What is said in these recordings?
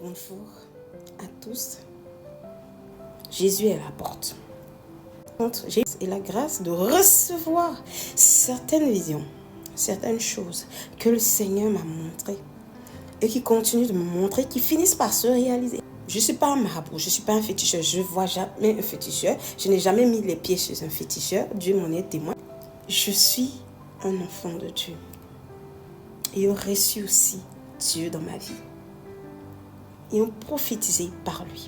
Bonjour à tous. Jésus est à la porte. J'ai la grâce de recevoir certaines visions, certaines choses que le Seigneur m'a montrées et qui continuent de me montrer, qui finissent par se réaliser. Je ne suis pas un marabout, je ne suis pas un féticheur, je ne vois jamais un féticheur, je n'ai jamais mis les pieds chez un féticheur, Dieu m'en est témoin. Je suis un enfant de Dieu et ont reçu aussi Dieu dans ma vie et ont prophétisé par lui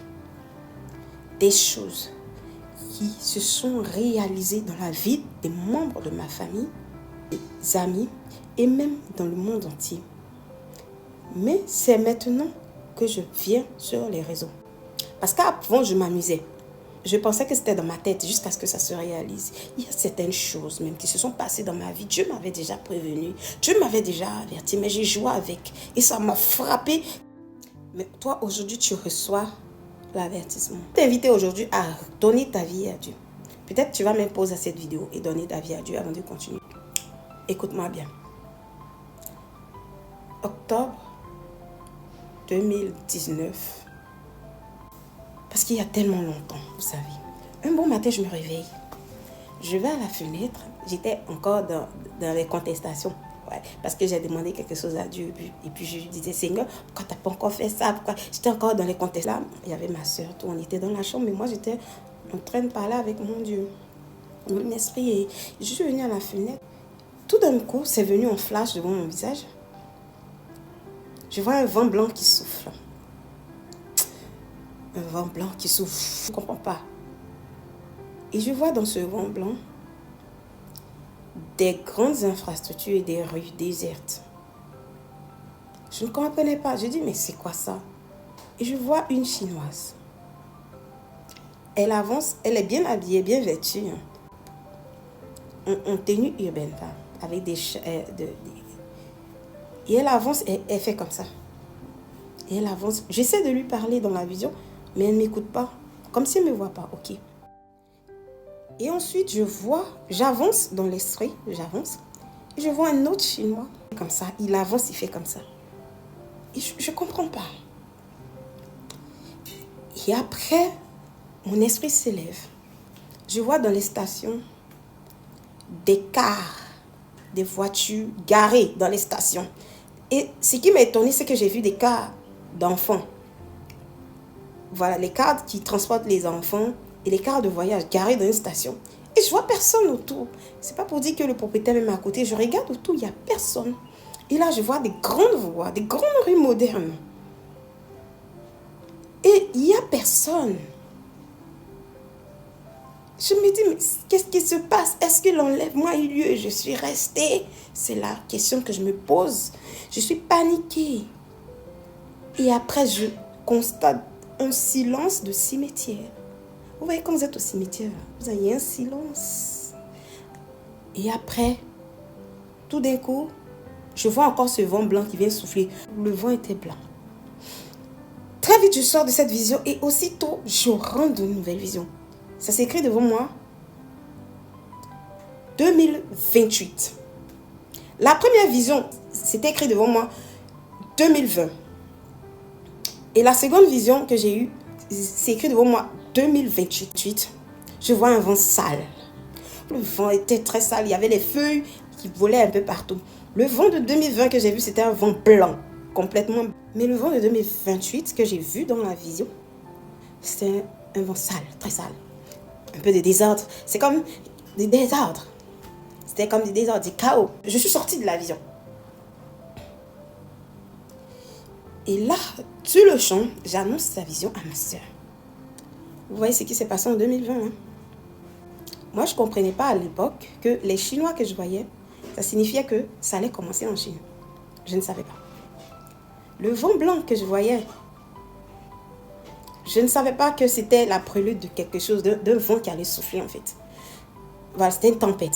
des choses qui se sont réalisées dans la vie des membres de ma famille, des amis et même dans le monde entier. Mais c'est maintenant que je viens sur les réseaux. Parce qu'avant, je m'amusais. Je pensais que c'était dans ma tête jusqu'à ce que ça se réalise. Il y a certaines choses même qui se sont passées dans ma vie. Dieu m'avait déjà prévenu. Dieu m'avait déjà averti, mais j'ai joué avec. Et ça m'a frappé. Mais toi, aujourd'hui, tu reçois l'avertissement. Je t'invite aujourd'hui à donner ta vie à Dieu. Peut-être tu vas même poser cette vidéo et donner ta vie à Dieu avant de continuer. Écoute-moi bien. Octobre 2019. Parce qu'il y a tellement longtemps, vous savez. Un bon matin, je me réveille. Je vais à la fenêtre. J'étais encore dans les contestations. Ouais, parce que j'ai demandé quelque chose à Dieu. Et puis je lui disais, Seigneur, pourquoi tu n'as pas encore fait ça? Pourquoi? J'étais encore dans les contestations. Là, il y avait ma soeur, tout. On était dans la chambre, mais moi, j'étais en train de parler avec mon Dieu. Mon esprit. Et je suis venue à la fenêtre. Tout d'un coup, c'est venu en flash devant mon visage. Je vois un vent blanc qui souffle. Un vent blanc qui souffle. Je ne comprends pas. Et je vois dans ce vent blanc des grandes infrastructures et des rues désertes. Je ne comprenais pas. Je dis, mais c'est quoi ça? Et je vois une Chinoise. Elle avance, elle est bien habillée, bien vêtue. En tenue urbaine, avec des... Et elle avance, et elle fait comme ça. Et elle avance. J'essaie de lui parler dans la vision, mais elle ne m'écoute pas. Comme si elle ne me voit pas. Ok. Et ensuite, j'avance dans l'esprit, j'avance. Et je vois un autre Chinois, comme ça. Il avance, il fait comme ça. Et je ne comprends pas. Et après, mon esprit s'élève. Je vois dans les stations des cars, des voitures garées dans les stations. Et ce qui m'a étonné, c'est que j'ai vu des cars d'enfants. Voilà, les cars qui transportent les enfants et les cars de voyage garés dans une station. Et je vois personne autour. C'est pas pour dire que le propriétaire même à côté. Je regarde autour, il n'y a personne. Et là, je vois des grandes voies, des grandes rues modernes. Et il n'y a personne. Je me dis, mais qu'est-ce qui se passe? Est-ce que l'enlèvement a eu lieu? Je suis restée. C'est la question que je me pose. Je suis paniquée. Et après, je constate un silence de cimetière. Vous voyez, quand vous êtes au cimetière, vous avez un silence. Et après, tout d'un coup, je vois encore ce vent blanc qui vient souffler. Le vent était blanc. Très vite, je sors de cette vision et aussitôt, je rentre dans une nouvelle vision. Ça s'écrit devant moi. 2028. La première vision, c'était écrit devant moi. 2020. Et la seconde vision que j'ai eue, c'est écrit devant moi. 2028. Je vois un vent sale. Le vent était très sale. Il y avait des feuilles qui volaient un peu partout. Le vent de 2020 que j'ai vu, c'était un vent blanc. Complètement. Mais le vent de 2028 que j'ai vu dans la vision, c'était un vent sale, très sale. Un peu de désordre. C'est comme des désordres. C'était comme des désordres, des chaos. Je suis sortie de la vision. Et là, sur le champ, j'annonce sa vision à ma soeur. Vous voyez ce qui s'est passé en 2020. Hein? Moi, je ne comprenais pas à l'époque que les Chinois que je voyais, ça signifiait que ça allait commencer en Chine. Je ne savais pas. Le vent blanc que je voyais, je ne savais pas que c'était la prélude de quelque chose, d'un vent qui allait souffler en fait. Voilà, c'était une tempête.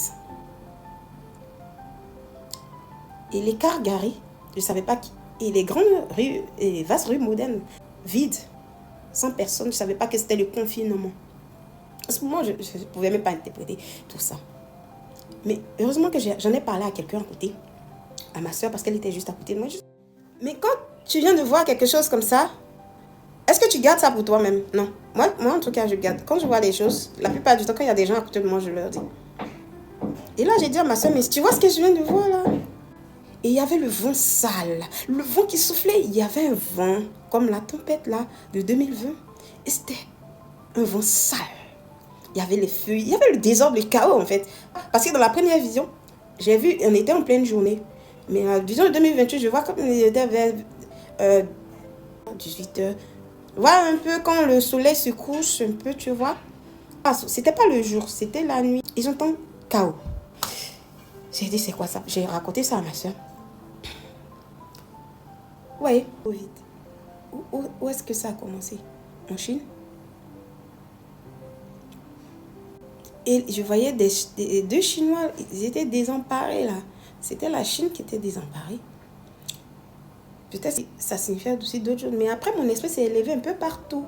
Et les cars garés, je ne savais pas qui. Et les grandes rues, et les vastes rues modernes, vides, sans personne, je ne savais pas que c'était le confinement. À ce moment, je ne pouvais même pas interpréter tout ça. Mais heureusement que j'en ai parlé à quelqu'un à côté, à ma soeur, parce qu'elle était juste à côté de moi. Mais quand tu viens de voir quelque chose comme ça, Est-ce que tu gardes ça pour toi-même? Non. Moi, en tout cas, je garde. Quand je vois des choses, la plupart du temps, quand il y a des gens à côté de moi, je leur dis. Et là, j'ai dit à ma soeur, mais tu vois ce que je viens de voir là? Et il y avait le vent sale. Le vent qui soufflait, il y avait un vent, comme la tempête là, de 2020. Et c'était un vent sale. Il y avait les feuilles, il y avait le désordre, le chaos en fait. Parce que dans la première vision, j'ai vu, on était en pleine journée. Mais la vision de 2028, je vois comme il était vers 18 heures. Voilà un peu quand le soleil se couche, un peu, tu vois. Ah, c'était pas le jour, c'était la nuit. Et j'entends chaos. J'ai dit, c'est quoi ça? J'ai raconté ça à ma soeur. Ouais, Covid. Où est-ce que ça a commencé? En Chine? Et je voyais deux Chinois, ils étaient désemparés là. C'était la Chine qui était désemparée. Peut-être que ça signifiait aussi d'autres choses. Mais après, mon esprit s'est élevé un peu partout.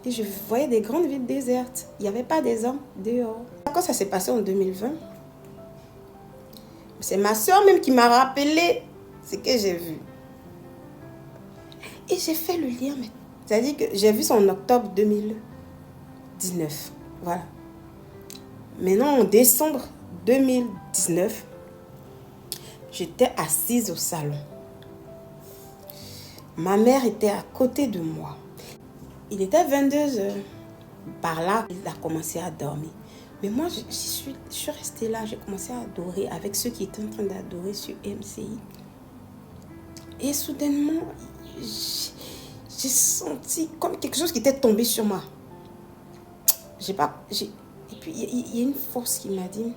Et je voyais des grandes villes désertes. Il n'y avait pas des hommes dehors. Quand ça s'est passé en 2020, c'est ma soeur même qui m'a rappelé ce que j'ai vu. Et j'ai fait le lien. C'est-à-dire que j'ai vu ça en octobre 2019. Voilà. Maintenant, en décembre 2019, j'étais assise au salon. Ma mère était à côté de moi. Il était 22 heures. Par là, il a commencé à dormir. Mais moi, je suis restée là. J'ai commencé à adorer avec ceux qui étaient en train d'adorer sur MCI. Et soudainement, j'ai senti comme quelque chose qui était tombé sur moi. Et puis, il y a une force qui m'a dit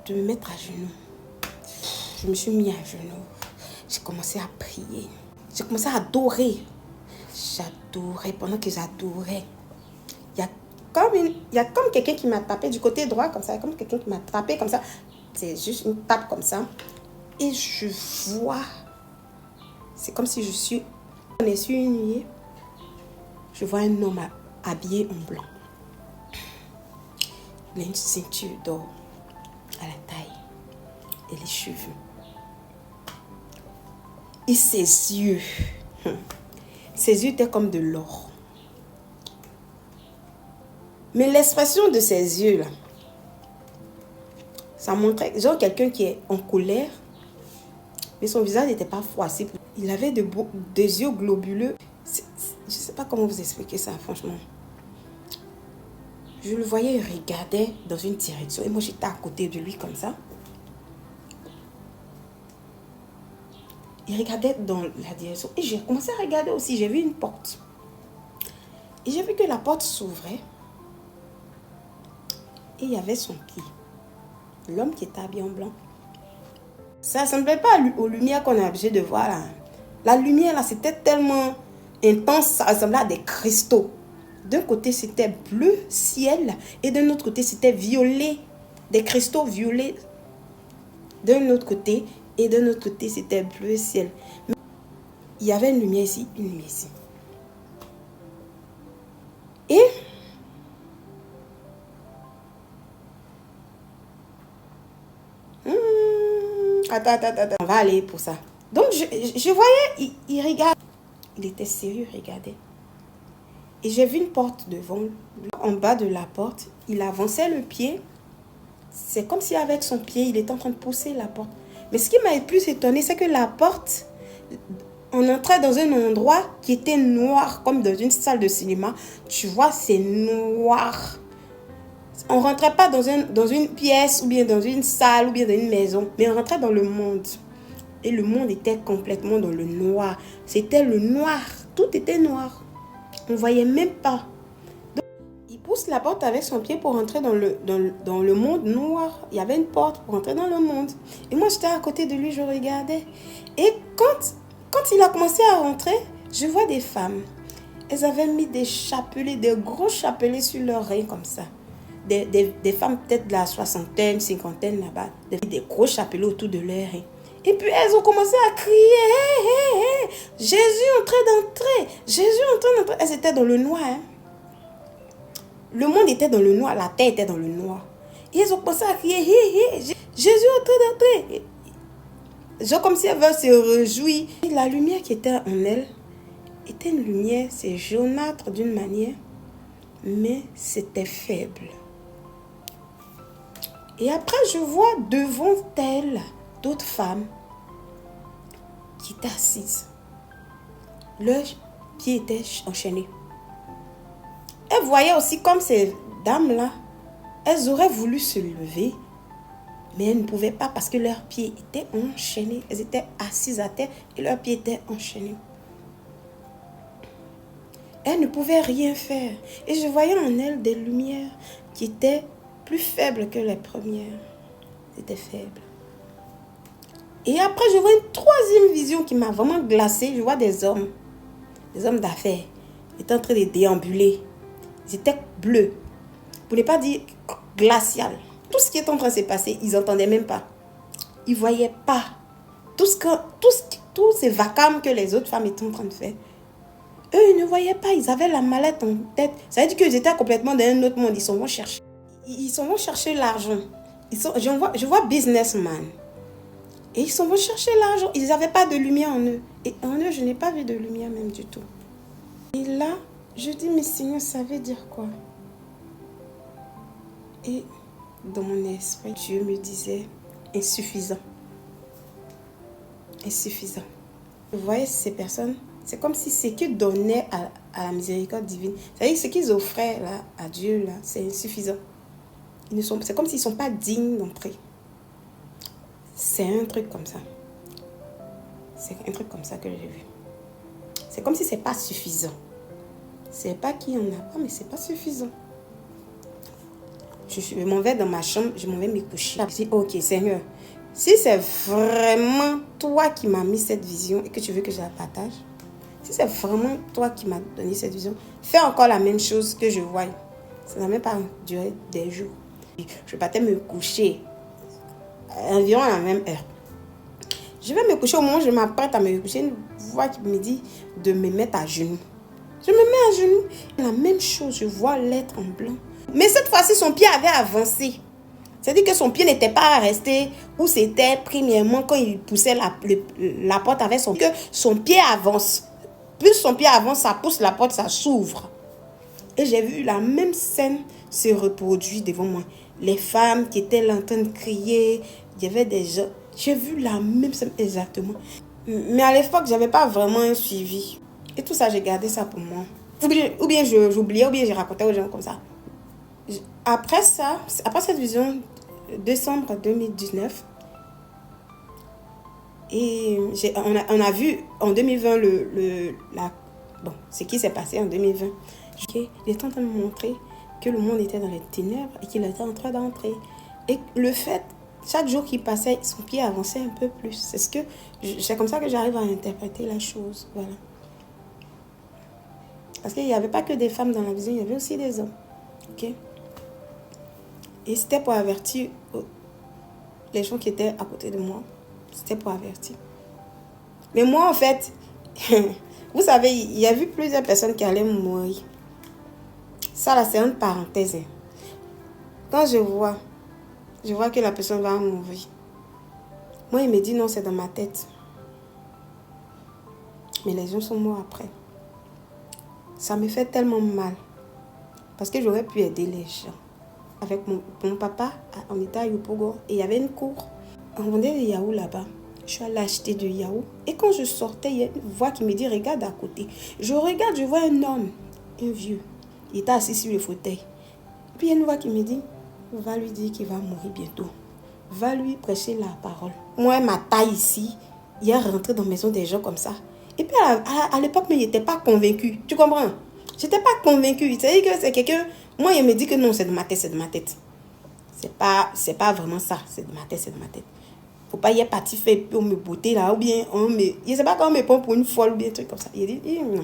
de me mettre à genoux. Je me suis mis à genoux. J'ai commencé à prier. J'ai commencé à adorer. J'adorais. Pendant que j'adorais, il y a comme quelqu'un qui m'a tapé du côté droit, comme ça. Comme quelqu'un qui m'a tapé comme ça. C'est juste une tape comme ça. Et je vois. C'est comme si je suis sur une nuée. Je vois un homme habillé en blanc. Il a une ceinture d'or à la taille et les cheveux. Et ses yeux étaient comme de l'or. Mais l'expression de ses yeux là, ça montrait genre quelqu'un qui est en colère, mais son visage n'était pas froissé. Il avait des yeux globuleux. Je ne sais pas comment vous expliquer ça, franchement. Je le voyais, il regardait dans une direction. Et moi, j'étais à côté de lui comme ça. Il regardait dans la direction. Et j'ai commencé à regarder aussi. J'ai vu une porte. Et j'ai vu que la porte s'ouvrait. Et il y avait son pied. L'homme qui était habillé en blanc. Ça ne ressemblait pas aux lumières qu'on a l'habitude de voir là. La lumière là, c'était tellement intense. Ça ressemblait à des cristaux. D'un côté, c'était bleu ciel. Et d'un autre côté, c'était violet. Des cristaux violets. D'un autre côté. Et d'un autre côté, c'était bleu ciel. Mais il y avait une lumière ici, une lumière ici. Et attends. On va aller pour ça. Donc, je voyais, il regarde. Il était sérieux, il regardait. Et j'ai vu une porte devant lui. En bas de la porte, il avançait le pied. C'est comme si avec son pied, il était en train de pousser la porte. Mais ce qui m'a le plus étonné, c'est que la porte, on entrait dans un endroit qui était noir, comme dans une salle de cinéma. Tu vois, c'est noir. On ne rentrait pas dans une pièce, ou bien dans une salle, ou bien dans une maison. Mais on rentrait dans le monde. Et le monde était complètement dans le noir. C'était le noir. Tout était noir. On ne voyait même pas. Donc, il pousse la porte avec son pied pour rentrer dans le monde noir. Il y avait une porte pour entrer dans le monde. Et moi, j'étais à côté de lui, je regardais. Et quand il a commencé à rentrer, je vois des femmes. Elles avaient mis des chapelets, des gros chapelets sur leurs reins comme ça. Des femmes peut-être de la soixantaine, cinquantaine là-bas. Des gros chapelets autour de leurs reins. Et puis elles ont commencé à crier, hey, hey, hey, Jésus est en train d'entrer, Jésus est en train d'entrer. Elles étaient dans le noir. Hein. Le monde était dans le noir, la terre était dans le noir. Et elles ont commencé à crier, hey, hey, Jésus est en train d'entrer. Genre comme si elle veut se réjouir. Et la lumière qui était en elle était une lumière, c'est jaunâtre d'une manière, mais c'était faible. Et après, je vois devant elle d'autres femmes qui étaient assises. Leurs pieds étaient enchaînés. Elle voyait aussi comme ces dames-là, elles auraient voulu se lever, mais elles ne pouvaient pas parce que leurs pieds étaient enchaînés. Elles étaient assises à terre et leurs pieds étaient enchaînés. Elles ne pouvaient rien faire. Et je voyais en elles des lumières qui étaient plus faibles que les premières. C'était faible. Et après, je vois une troisième vision qui m'a vraiment glacée. Je vois des hommes d'affaires. Ils étaient en train de déambuler. Ils étaient bleus. Pour ne pas dire glacial. Tout ce qui est en train de se passer, ils n'entendaient même pas. Ils ne voyaient pas. Tous ces vacarmes que les autres femmes étaient en train de faire. Eux, ils ne voyaient pas. Ils avaient la mallette en tête. Ça veut dire qu'ils étaient complètement dans un autre monde. Ils s'en vont chercher. Ils s'en vont chercher l'argent. Je vois businessman. Et ils s'en vont chercher l'argent. Ils n'avaient pas de lumière en eux. Et en eux, je n'ai pas vu de lumière même du tout. Et là, je dis, mais Seigneur, ça veut dire quoi? Et dans mon esprit, Dieu me disait, insuffisant. Insuffisant. Vous voyez, ces personnes, c'est comme si ce qu'ils donnaient à la miséricorde divine, c'est-à-dire ce qu'ils offraient là, à Dieu, là, c'est insuffisant. C'est comme s'ils ne sont pas dignes d'entrer. C'est un truc comme ça. C'est un truc comme ça que j'ai vu. C'est comme si ce n'est pas suffisant. C'est pas qu'il n'y en a pas, mais ce n'est pas suffisant. Je m'en vais dans ma chambre, je m'en vais me coucher. Je dis, ok Seigneur, si c'est vraiment toi qui m'as mis cette vision et que tu veux que je la partage, si c'est vraiment toi qui m'as donné cette vision, fais encore la même chose que je vois. Ça n'a même pas duré des jours. Je partais me coucher environ à la même heure. Je vais me coucher, au moment où je m'apprête à me coucher, une voix qui me dit de me mettre à genoux. Je me mets à genoux. La même chose, je vois l'être en blanc. Mais cette fois-ci, son pied avait avancé. C'est-à-dire que son pied n'était pas resté où c'était premièrement quand il poussait la porte avec son pied. Que son pied avance. Plus son pied avance, ça pousse la porte, ça s'ouvre. Et j'ai vu la même scène se reproduire devant moi. Les femmes qui étaient là en train de crier. Il y avait des gens. J'ai vu la même scène exactement. Mais à l'époque, je n'avais pas vraiment un suivi. Et tout ça, j'ai gardé ça pour moi. Ou bien j'oubliais, ou bien je racontais aux gens comme ça. Après ça, après cette vision, décembre 2019, et on a vu en 2020 ce qui s'est passé en 2020. Il était en train de me montrer que le monde était dans les ténèbres et qu'il était en train d'entrer. Et le fait, chaque jour qui passait, son pied avançait un peu plus. C'est comme ça que j'arrive à interpréter la chose. Voilà. Parce qu'il n'y avait pas que des femmes dans la vision, il y avait aussi des hommes. Ok? Et c'était pour avertir les gens qui étaient à côté de moi. C'était pour avertir. Mais moi, en fait, vous savez, il y a eu plusieurs personnes qui allaient mourir. Ça, là, c'est une parenthèse. Quand je vois que la personne va mourir. Moi, il me dit non, c'est dans ma tête. Mais les gens sont morts après. Ça me fait tellement mal. Parce que j'aurais pu aider les gens. Avec mon papa, on était à Yopougon et il y avait une cour. On vendait des yaourts là-bas. Je suis allée acheter du yaourt. Et quand je sortais, il y a une voix qui me dit, regarde à côté. Je regarde, je vois un homme, un vieux. Il était assis sur le fauteuil. Puis il y a une voix qui me dit, va lui dire qu'il va mourir bientôt. Va lui prêcher la parole. Moi, ma taille ici, il est rentré dans la maison des gens comme ça. Et puis à l'époque, mais il n'était pas convaincu. Tu comprends? Je n'étais pas convaincue. C'est-à-dire que c'est quelqu'un... Moi, il me dit que non, c'est de ma tête, c'est de ma tête. C'est pas vraiment ça. C'est de ma tête, c'est de ma tête. Faut pas y être parti faire pour me botter là. Ou bien, je ne sais pas quand on me prend pour une folle ou bien un truc comme ça. Il dit, non,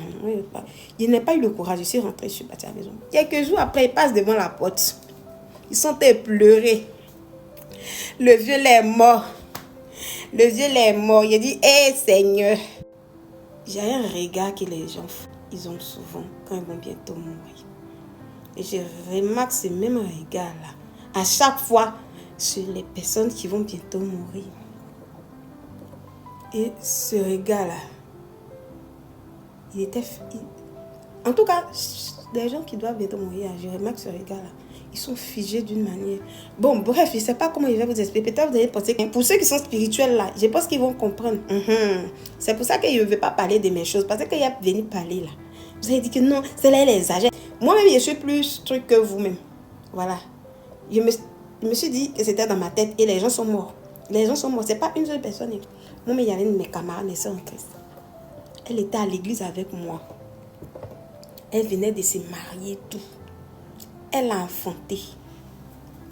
il n'a pas eu le courage. Je suis rentrée, je suis partie à la maison. Quelques jours après, il passe devant la porte. Ils sont pleurés. Le vieux est mort. Le vieux est mort. Il a dit, hé Seigneur. J'ai un regard que les gens ils ont souvent quand ils vont bientôt mourir. Et je remarque ce même regard-là à chaque fois sur les personnes qui vont bientôt mourir. Et ce regard-là, il était... En tout cas, les gens qui doivent bientôt mourir, je remarque ce regard-là. Ils sont figés d'une manière. Bon, bref, je ne sais pas comment il va vous expliquer. Peut-être vous allez penser que pour ceux qui sont spirituels là, je pense qu'ils vont comprendre. C'est pour ça qu'il ne veut pas parler de mes choses. Parce qu'il a venu parler là. Vous avez dit que non, c'est là, il exagère. Moi-même, je suis plus truc que vous-même. Voilà. Je me suis dit que c'était dans ma tête et les gens sont morts. Les gens sont morts. Ce n'est pas une seule personne. Moi, mais il y avait une de mes camarades, mes soeurs en Christ. Elle était à l'église avec moi. Elle venait de se marier, tout. Elle a enfanté.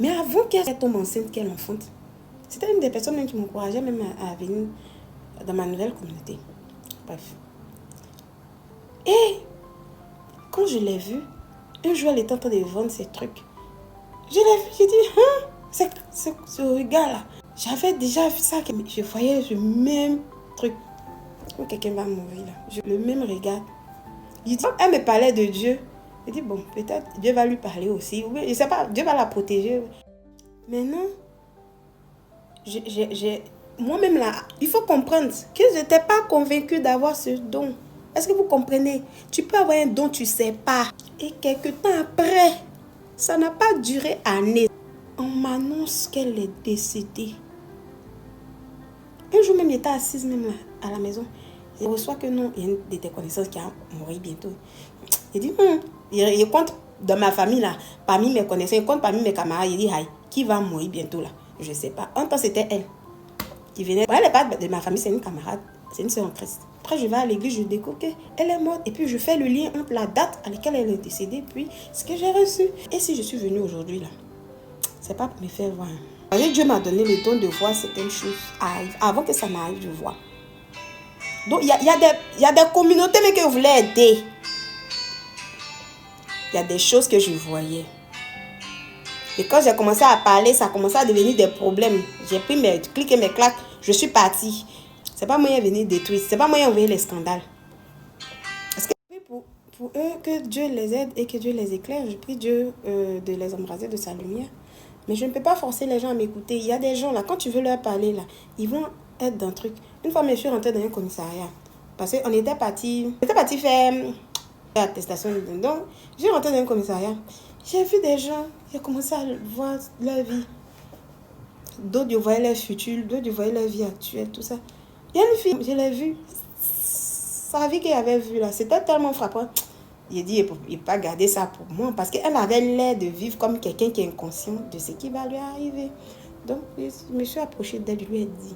Mais avant qu'elle tombe enceinte, qu'elle enfante, c'était une des personnes qui m'encourageait même à venir dans ma nouvelle communauté. Bref. Et quand je l'ai vue, un jour elle était en train de vendre ses trucs. Je l'ai vue, j'ai dit, ce regard-là. J'avais déjà vu ça. Je voyais le même truc. Quand quelqu'un va mourir là. Le même regard. Je dis, elle me parlait de Dieu. Je dis, bon, peut-être Dieu va lui parler aussi. Je ne sais pas, Dieu va la protéger. Maintenant, moi-même là, il faut comprendre que je n'étais pas convaincue d'avoir ce don. Est-ce que vous comprenez? Tu peux avoir un don, tu ne sais pas. Et quelques temps après, ça n'a pas duré années. On m'annonce qu'elle est décédée. Un jour même, j'étais assise même là, à la maison. Je reçois que non, il y a une de tes connaissances qui va mourir bientôt. Il dit, il compte dans ma famille là, parmi mes connaissances, il compte parmi mes camarades. Il dit, qui va mourir bientôt là? Je ne sais pas. En temps, c'était elle qui venait. Elle n'est pas de ma famille, c'est une camarade, c'est une sœur en Christ. Après, je vais à l'église, je découvre qu'elle est morte. Et puis, je fais le lien entre la date à laquelle elle est décédée, puis ce que j'ai reçu. Et si je suis venue aujourd'hui là, c'est pas pour me faire voir. Dieu m'a donné le don de voir certaines choses arrivent. Avant que ça n'arrive, je vois. Donc, il y a des communautés mais que je voulais aider. Il y a des choses que je voyais. Et quand j'ai commencé à parler, ça a commencé à devenir des problèmes. J'ai pris mes clics et mes claques. Je suis partie. C'est pas moi qui est venu détruire. C'est pas moi qui ai envoyé les scandales. Parce que pour eux, que Dieu les aide et que Dieu les éclaire, je prie Dieu de les embraser de sa lumière. Mais je ne peux pas forcer les gens à m'écouter. Il y a des gens là, quand tu veux leur parler là, ils vont être dans un truc. Une fois, je suis rentrée dans un commissariat. Parce qu'on était parti faire l'attestation. Donc, j'ai rentré dans un commissariat. J'ai vu des gens qui ont commencé à voir leur vie. D'autres, ils voyaient leur futur. D'autres, ils voyaient leur vie actuelle, tout ça. Il y a une fille, je l'ai vue. Sa vie qu'elle avait vue là, c'était tellement frappant. J'ai dit, il ne peut pas garder ça pour moi. Parce qu'elle avait l'air de vivre comme quelqu'un qui est inconscient de ce qui va lui arriver. Donc, je me suis approchée d'elle, je lui ai dit.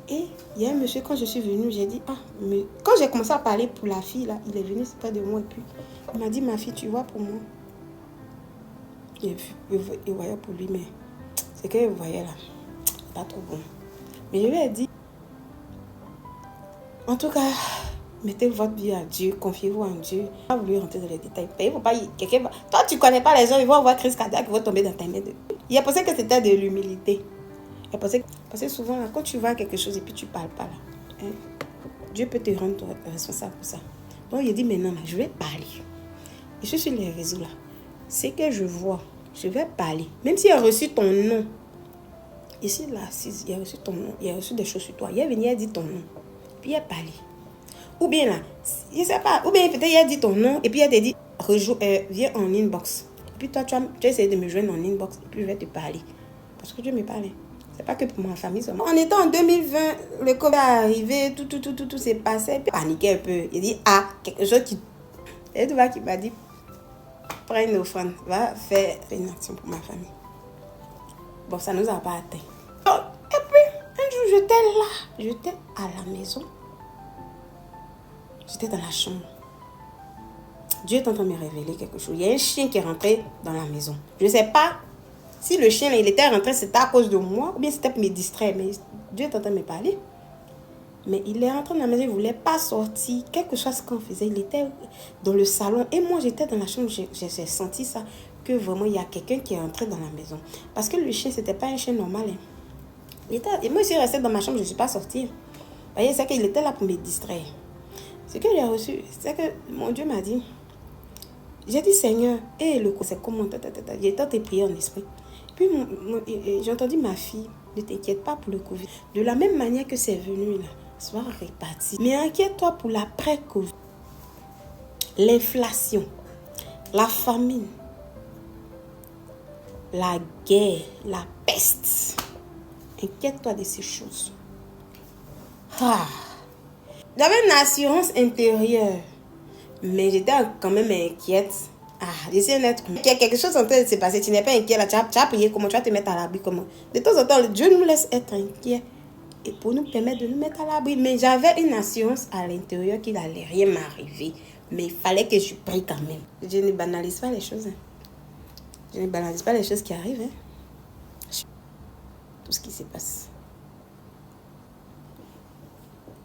Et il y a un monsieur, quand je suis venue, j'ai dit, mais quand j'ai commencé à parler pour la fille, là, il est venu près de moi et puis il m'a dit, ma fille, tu vois pour moi. Il voyait pour lui, mais ce qu'il voyait là, pas trop bon. Mais je lui ai dit, en tout cas, mettez votre vie à Dieu, confiez-vous en Dieu. Je n'ai pas voulu rentrer dans les détails. Il faut pas, toi, tu ne connais pas les gens, ils vont avoir crise cardiaque, ils vont tomber dans ta main. Il a pensé que c'était de l'humilité. Parce que souvent, là, quand tu vois quelque chose et puis tu ne parles pas, là, Dieu peut te rendre responsable pour ça. Donc, il dit, maintenant, là, je vais parler. Je suis sur les réseaux, là. C'est que je vois, je vais parler. Même s'il a reçu ton nom. Ici, là, il a reçu ton nom. Il a reçu des choses sur toi. Il est venu, il a dit ton nom. Puis il a parlé. Ou bien, là, je ne sais pas. Ou bien, peut-être, il a dit ton nom. Et puis, il a dit, viens en inbox. Et puis, toi, tu as essayé de me joindre en inbox. Et puis, je vais te parler. Parce que Dieu me parlait. C'est pas que pour ma famille seulement. On était en 2020, le Covid est arrivé, tout s'est passé. Puis paniqué un peu. Il dit, quelque chose qui... Et tu vois qui m'a dit, prends une offrande, va faire une action pour ma famille. Bon, ça nous a pas atteint. Et puis, un jour, j'étais là. J'étais à la maison. J'étais dans la chambre. Dieu est en train de me révéler quelque chose. Il y a un chien qui est rentré dans la maison. Je ne sais pas si le chien, il était rentré, c'était à cause de moi, ou bien c'était pour me distraire. Mais Dieu est en train de me parler. Mais il est rentré dans la maison, il ne voulait pas sortir. Quel que soit ce qu'on faisait, il était dans le salon. Et moi, j'étais dans la chambre, j'ai senti ça, que vraiment, il y a quelqu'un qui est entré dans la maison. Parce que le chien, ce n'était pas un chien normal. Et moi, je suis restée dans ma chambre, je ne suis pas sortie. Vous voyez, c'est qu'il était là pour me distraire. Ce que j'ai reçu, c'est que mon Dieu m'a dit, j'ai dit, Seigneur, et le coup, c'est comment? J'ai tenté de prier en esprit. Puis j'ai entendu ma fille, ne t'inquiète pas pour le Covid. De la même manière que c'est venu là, soit réparti. Mais inquiète-toi pour l'après-Covid. L'inflation, la famine, la guerre, la peste. Inquiète-toi de ces choses. J'avais une assurance intérieure, mais j'étais quand même inquiète. J'essaie d'être. Il y a quelque chose en train de se passer. Tu n'es pas inquiet là. Tu as prié comment? Tu vas te mettre à l'abri comment? De temps en temps, Dieu nous laisse être inquiets et pour nous permettre de nous mettre à l'abri. Mais j'avais une assurance à l'intérieur qu'il n'allait rien m'arriver. Mais il fallait que je prie quand même. Je ne banalise pas les choses. Je ne banalise pas les choses qui arrivent. Tout ce qui se passe.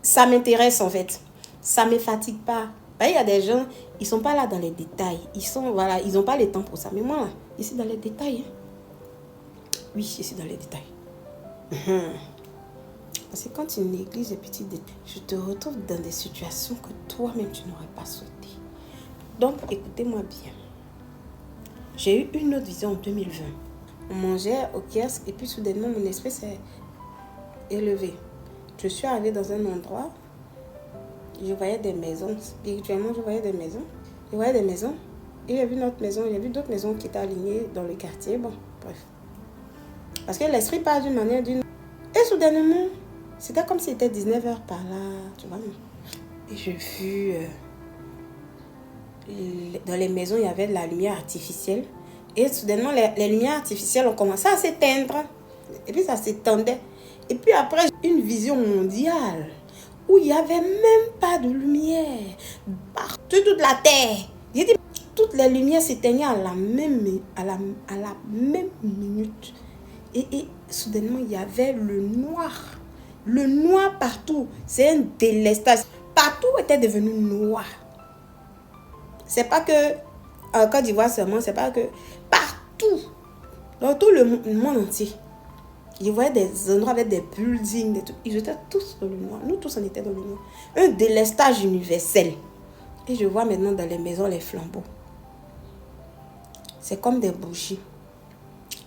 Ça m'intéresse en fait. Ça ne me fatigue pas. Il y a des gens, ils ne sont pas là dans les détails. Ils n'ont pas le temps pour ça. Mais moi, je suis dans les détails. Oui, je suis dans les détails. Parce que quand une église est petite, je te retrouve dans des situations que toi-même, tu n'aurais pas souhaité. Donc, écoutez-moi bien. J'ai eu une autre vision en 2020. On mangeait au kiosque et puis soudainement, mon esprit s'est élevé. Je suis arrivée dans un endroit, je voyais des maisons. Spirituellement, je voyais des maisons. Je voyais des maisons. Et j'ai vu notre maison, j'ai vu d'autres maisons qui étaient alignées dans le quartier. Bon, bref. Parce que l'esprit part d'une manière d'une... Et soudainement, c'était comme si c'était 19h par là, tu vois. Et j'ai vu... dans les maisons, il y avait de la lumière artificielle. Et soudainement, les lumières artificielles ont commencé à s'éteindre. Et puis ça s'étendait. Et puis après, une vision mondiale où il n'y avait même pas de lumière. Partout, toute la terre. J'ai dit, toutes les lumières s'éteignaient à la même minute. Et soudainement, il y avait le noir. Le noir partout. C'est un délestage. Partout était devenu noir. C'est pas que en Côte d'Ivoire seulement, c'est pas que partout, dans tout le monde entier. Je voyais des endroits avec des buildings, des trucs. Ils étaient tous dans le noir. Nous tous, on était dans le noir. Un délestage universel. Et je vois maintenant dans les maisons les flambeaux. C'est comme des bougies.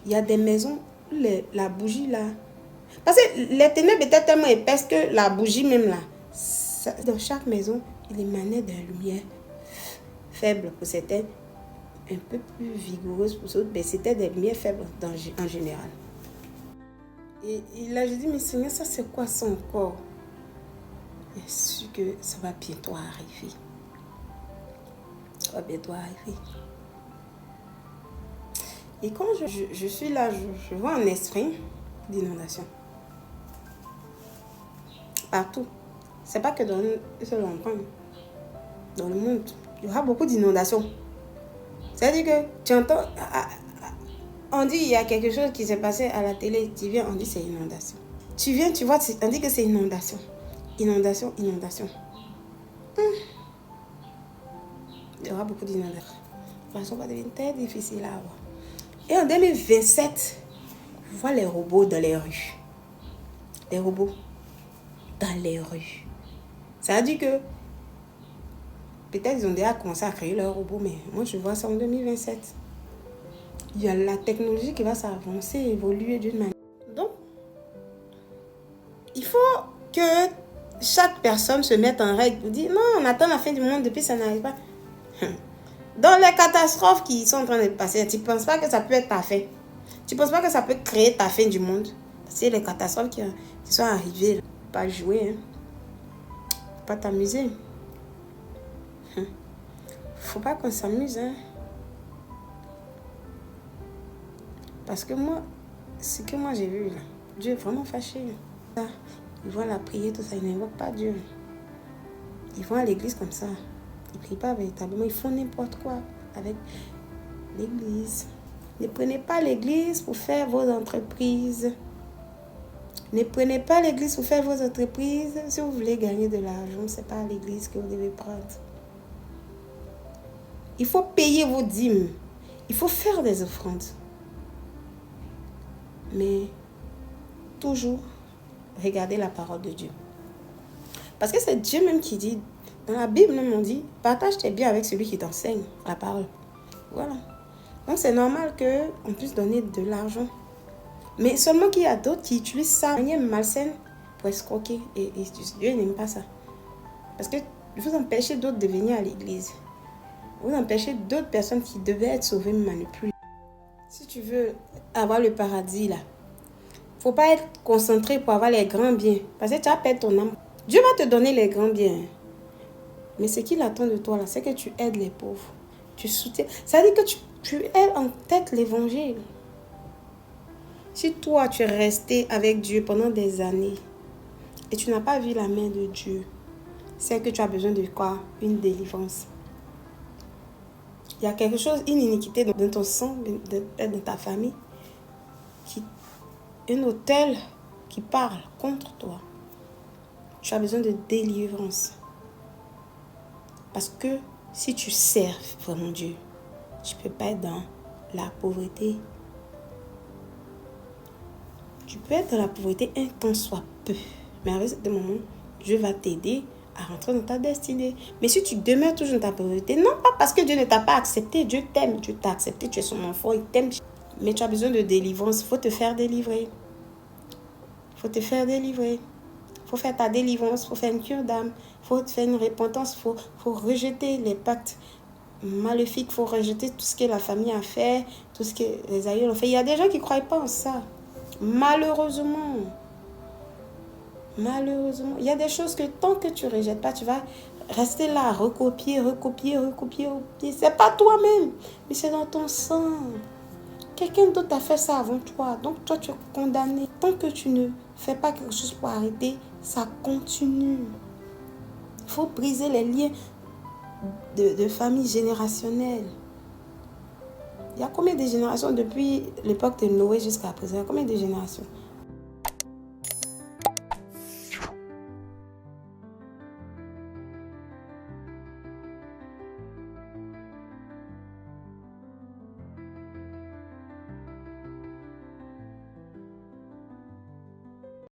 Il y a des maisons où la bougie là... Parce que les ténèbres étaient tellement épaisses que la bougie même là, dans chaque maison, il émanait de lumière faible pour certains, un peu plus vigoureuse pour d'autres, mais c'était des lumières faibles en général. Et là, je dis, mais Seigneur, ça c'est quoi ça encore? Bien sûr que ça va bientôt arriver. Ça va bientôt arriver. Et quand je suis là, je vois un esprit d'inondation. Partout. C'est pas que dans un seul endroit. Dans le monde, il y aura beaucoup d'inondations. C'est-à-dire que tu entends... On dit il y a quelque chose qui s'est passé à la télé. Tu viens, on dit c'est inondation. Tu viens, tu vois, on dit que c'est inondation. Inondation, inondation. Il y aura beaucoup d'inondations. La situation va devenir très difficile à avoir. Et en 2027, je vois les robots dans les rues. Les robots dans les rues. Ça veut dire que peut-être ils ont déjà commencé à créer leurs robots, mais moi je vois ça en 2027. Il y a la technologie qui va s'avancer, évoluer d'une manière. Donc, il faut que chaque personne se mette en règle pour dire non, on attend la fin du monde depuis ça n'arrive pas. Dans les catastrophes qui sont en train de passer, tu ne penses pas que ça peut être ta fin? Tu ne penses pas que ça peut créer ta fin du monde? C'est les catastrophes qui sont arrivées. Pas jouer, hein. Faut pas t'amuser. Faut pas qu'on s'amuse, hein. Parce que moi, ce que moi j'ai vu là, Dieu est vraiment fâché. Ils vont à la prière, tout ça, ils n'invoquent pas Dieu. Ils vont à l'église comme ça. Ils ne prient pas véritablement, ils font n'importe quoi avec l'église. Ne prenez pas l'église pour faire vos entreprises. Ne prenez pas l'église pour faire vos entreprises. Si vous voulez gagner de l'argent, ce n'est pas l'église que vous devez prendre. Il faut payer vos dîmes. Il faut faire des offrandes. Mais toujours regardez la parole de Dieu. Parce que c'est Dieu même qui dit, dans la Bible même on dit, partage tes biens avec celui qui t'enseigne la parole. Voilà. Donc c'est normal qu'on puisse donner de l'argent. Mais seulement qu'il y a d'autres qui utilisent ça de manière malsaine pour escroquer. Et Dieu n'aime pas ça. Parce que vous empêchez d'autres de venir à l'église. Vous empêchez d'autres personnes qui devaient être sauvées manipulées. Si tu veux avoir le paradis là, faut pas être concentré pour avoir les grands biens. Parce que tu vas perdre ton âme. Dieu va te donner les grands biens. Mais ce qu'il attend de toi là, c'est que tu aides les pauvres. Tu soutiens. Ça veut dire que tu aides en tête l'évangile. Si toi, tu es resté avec Dieu pendant des années et tu n'as pas vu la main de Dieu, c'est que tu as besoin de quoi? Une délivrance. Il y a quelque chose, une iniquité dans ton sang, dans ta famille, un autel qui parle contre toi. Tu as besoin de délivrance. Parce que si tu sers vraiment Dieu, tu ne peux pas être dans la pauvreté. Tu peux être dans la pauvreté un temps soit peu. Mais à ce moment, Dieu va t'aider à rentrer dans ta destinée. Mais si tu demeures toujours dans ta pauvreté, non pas parce que Dieu ne t'a pas accepté, Dieu t'aime, Dieu t'a accepté, tu es son enfant, il t'aime. Mais tu as besoin de délivrance, il faut te faire délivrer. Il faut te faire délivrer. Il faut faire ta délivrance, il faut faire une cure d'âme, il faut faire une repentance, il faut rejeter les pactes maléfiques, il faut rejeter tout ce que la famille a fait, tout ce que les aïeux ont fait. Il y a des gens qui ne croient pas en ça. Malheureusement, il y a des choses que tant que tu ne rejettes pas, tu vas rester là, recopier. C'est pas toi-même, mais c'est dans ton sang. Quelqu'un d'autre a fait ça avant toi, donc toi tu es condamné. Tant que tu ne fais pas quelque chose pour arrêter, ça continue. Il faut briser les liens de famille générationnelle. Il y a combien de générations depuis l'époque de Noé jusqu'à présent? Il y a combien de générations?